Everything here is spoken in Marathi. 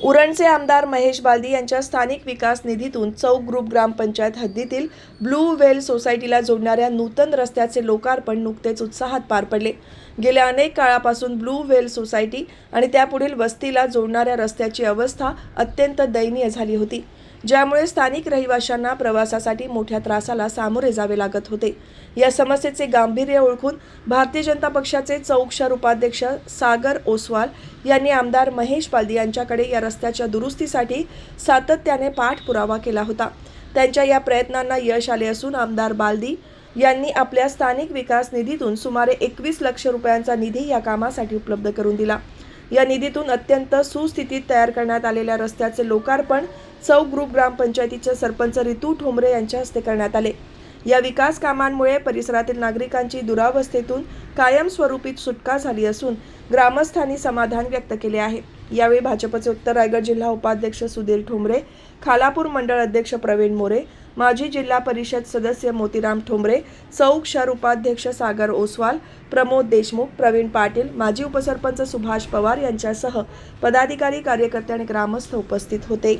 उरणचे आमदार महेश बालदी यांच्या स्थानिक विकास निधीतून चौक ग्रुप ग्रामपंचायत हद्दीतील ब्लू व्हेल सोसायटीला जोडणाऱ्या नूतन रस्त्याचे लोकार्पण नुकतेच उत्साहात पार पडले। गेल्या अनेक काळापासून ब्लू व्हेल सोसायटी आणि त्यापुढील वस्तीला जोडणाऱ्या रस्त्याची अवस्था अत्यंत दयनीय झाली होती, ज्यामुळे स्थानिक रहिवाशांना प्रवासासाठी मोठ्या त्रासाला सामोरे जावे लागत होते। या समस्येचे गांभीर्य ओळखून भारतीय जनता पक्षाचे चौक शहर उपाध्यक्ष सागर ओसवाल यांनी आमदार महेश बालदी यांच्याकडे या रस्त्याच्या दुरुस्तीसाठी सातत्याने पाठपुरावा केला होता। त्यांच्या या प्रयत्नांना यश आले असून आमदार बालदी यांनी आपल्या स्थानिक विकास निधीतून सुमारे 21 लाख रुपयांचा निधी या कामासाठी उपलब्ध करून दिला। या निधीतून अत्यंत सुस्थितीत तयार करण्यात आलेल्या रस्त्याचे लोकार्पण चौक ग्रुप ग्रामपंचायतीचे सरपंच रितू ठोंबरे यांच्या हस्ते करण्यात आले। या विकास कामांमुळे परिसरातील नागरिकांची दुरावस्थेतून कायमस्वरूपी सुटका झाली असून ग्रामस्थांनी समाधान व्यक्त केले आहे। यावेळी भाजपचे उत्तर रायगड जिल्हा उपाध्यक्ष सुधीर ठोंबरे, खालापूर मंडळ अध्यक्ष प्रवीण मोरे, माजी जिल्हा परिषद सदस्य मोतीराम ठोंबरे, चौक शहर उपाध्यक्ष सागर ओसवाल, प्रमोद देशमुख, प्रवीण पाटील, माजी उपसरपंच सुभाष पवार यांच्यासह पदाधिकारी, कार्यकर्ते आणि ग्रामस्थ उपस्थित होते।